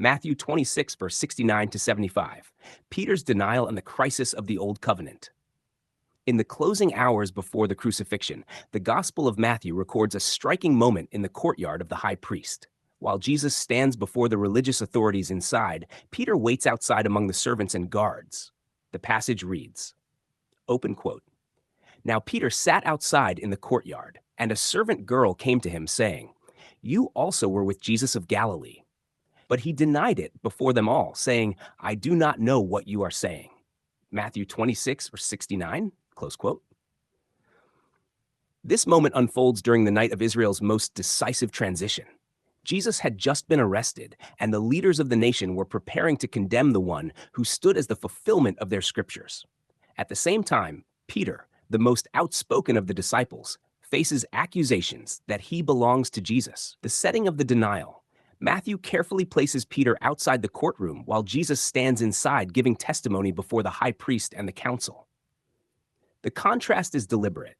Matthew 26, verse 69 to 75. Peter's denial and the crisis of the Old Covenant. In the closing hours before the crucifixion, the Gospel of Matthew records a striking moment in the courtyard of the high priest. While Jesus stands before the religious authorities inside, Peter waits outside among the servants and guards. The passage reads, open quote, "Now Peter sat outside in the courtyard, and a servant girl came to him, saying, 'You also were with Jesus of Galilee.' But he denied it before them all, saying, 'I do not know what you are saying.'" Matthew 26, verse 69, close quote. This moment unfolds during the night of Israel's most decisive transition. Jesus had just been arrested, and the leaders of the nation were preparing to condemn the one who stood as the fulfillment of their scriptures. At the same time, Peter, the most outspoken of the disciples, faces accusations that he belongs to Jesus. The setting of the denial. Matthew carefully places Peter outside the courtroom while Jesus stands inside giving testimony before the high priest and the council. The contrast is deliberate.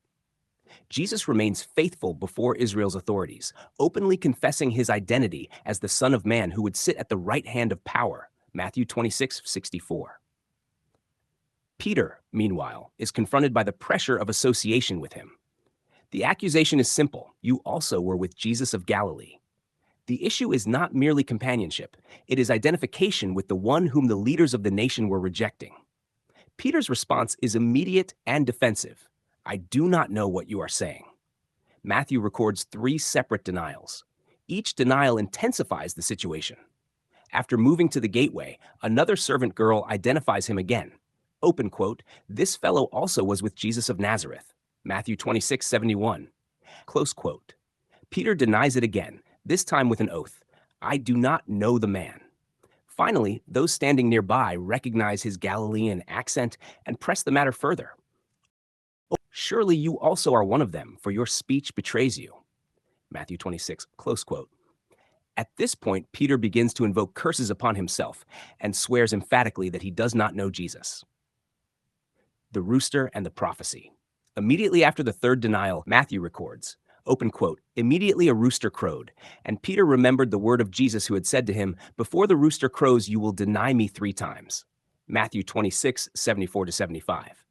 Jesus remains faithful before Israel's authorities, openly confessing his identity as the Son of Man who would sit at the right hand of power, Matthew 26:64. Peter, meanwhile, is confronted by the pressure of association with him. The accusation is simple: you also were with Jesus of Galilee. The issue is not merely companionship, it is identification with the one whom the leaders of the nation were rejecting. Peter's response is immediate and defensive. "I do not know what you are saying." Matthew records 3 separate denials. Each denial intensifies the situation. After moving to the gateway, another servant girl identifies him again. Open quote, "This fellow also was with Jesus of Nazareth." Matthew 26:71. Close quote. Peter denies it again, this time with an oath. "I do not know the man." Finally, those standing nearby recognize his Galilean accent and press the matter further. "Surely you also are one of them, for your speech betrays you." Matthew 26, close quote. At this point, Peter begins to invoke curses upon himself and swears emphatically that he does not know Jesus. The rooster and the prophecy. Immediately after the third denial, Matthew records, open quote, "Immediately a rooster crowed, and Peter remembered the word of Jesus who had said to him, 'Before the rooster crows, you will deny me 3 times.'" Matthew 26:74-75.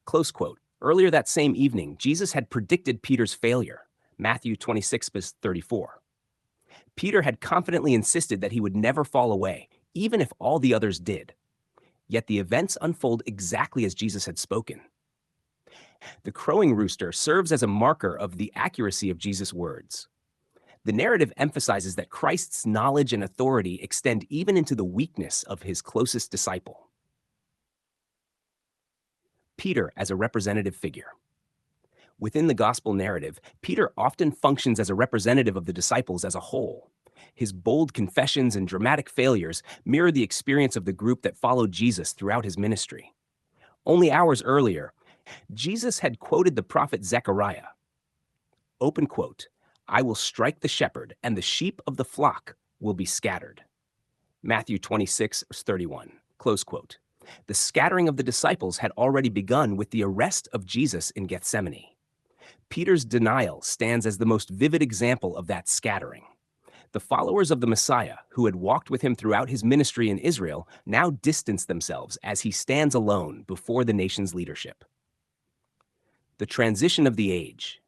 Close quote. Earlier that same evening, Jesus had predicted Peter's failure. Matthew 26:34. Peter had confidently insisted that he would never fall away, even if all the others did. Yet the events unfold exactly as Jesus had spoken. The crowing rooster serves as a marker of the accuracy of Jesus' words. The narrative emphasizes that Christ's knowledge and authority extend even into the weakness of his closest disciple. Peter as a representative figure. Within the gospel narrative, Peter often functions as a representative of the disciples as a whole. His bold confessions and dramatic failures mirror the experience of the group that followed Jesus throughout his ministry. Only hours earlier, Jesus had quoted the prophet Zechariah. Open quote, "I will strike the shepherd, and the sheep of the flock will be scattered." Matthew 26:31, close quote. The scattering of the disciples had already begun with the arrest of Jesus in Gethsemane. Peter's denial stands as the most vivid example of that scattering. The followers of the Messiah, who had walked with him throughout his ministry in Israel, now distance themselves as he stands alone before the nation's leadership. The transition of the age.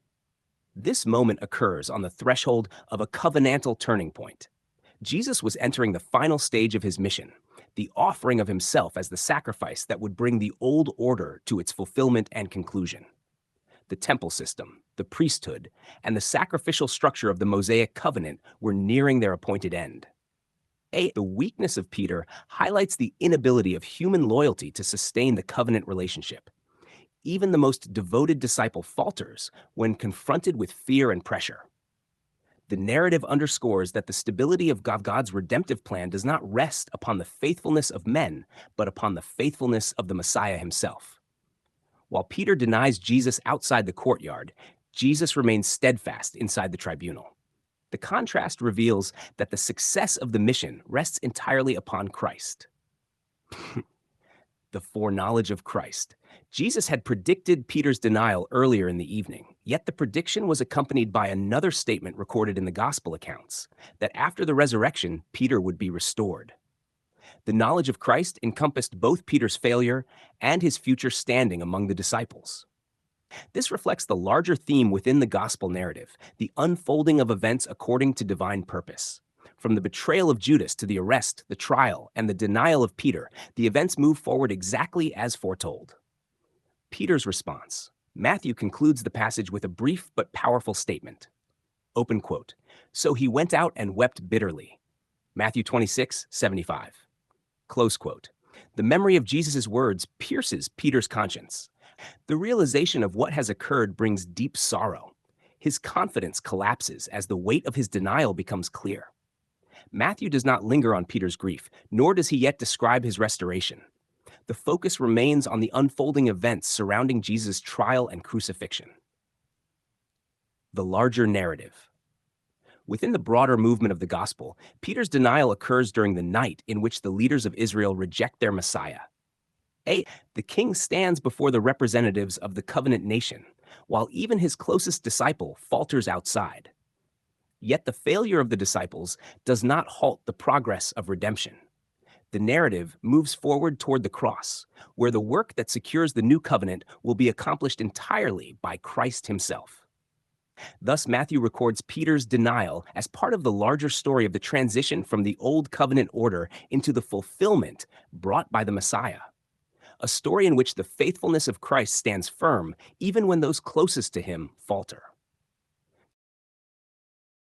This moment occurs on the threshold of a covenantal turning point. Jesus was entering the final stage of his mission, the offering of himself as the sacrifice that would bring the old order to its fulfillment and conclusion. The temple system, the priesthood, and the sacrificial structure of the Mosaic covenant were nearing their appointed end. The weakness of Peter highlights the inability of human loyalty to sustain the covenant relationship. Even the most devoted disciple falters when confronted with fear and pressure. The narrative underscores that the stability of God's redemptive plan does not rest upon the faithfulness of men, but upon the faithfulness of the Messiah himself. While Peter denies Jesus outside the courtyard, Jesus remains steadfast inside the tribunal. The contrast reveals that the success of the mission rests entirely upon Christ. The foreknowledge of Christ. Jesus had predicted Peter's denial earlier in the evening, yet the prediction was accompanied by another statement recorded in the gospel accounts that after the resurrection, Peter would be restored. The knowledge of Christ encompassed both Peter's failure and his future standing among the disciples. This reflects the larger theme within the gospel narrative, the unfolding of events according to divine purpose. From the betrayal of Judas to the arrest, the trial, and the denial of Peter, the events move forward exactly as foretold. Peter's response. Matthew concludes the passage with a brief but powerful statement. Open quote. So he went out and wept bitterly. Matthew 26:75. Close quote. The memory of Jesus' words pierces Peter's conscience. The realization of what has occurred brings deep sorrow. His confidence collapses as the weight of his denial becomes clear. Matthew does not linger on Peter's grief, nor does he yet describe his restoration. The focus remains on the unfolding events surrounding Jesus' trial and crucifixion. The larger narrative. Within the broader movement of the gospel, Peter's denial occurs during the night in which the leaders of Israel reject their Messiah. The king stands before the representatives of the covenant nation, while even his closest disciple falters outside. Yet the failure of the disciples does not halt the progress of redemption. The narrative moves forward toward the cross, where the work that secures the new covenant will be accomplished entirely by Christ himself. Thus, Matthew records Peter's denial as part of the larger story of the transition from the old covenant order into the fulfillment brought by the Messiah. A story in which the faithfulness of Christ stands firm even when those closest to him falter.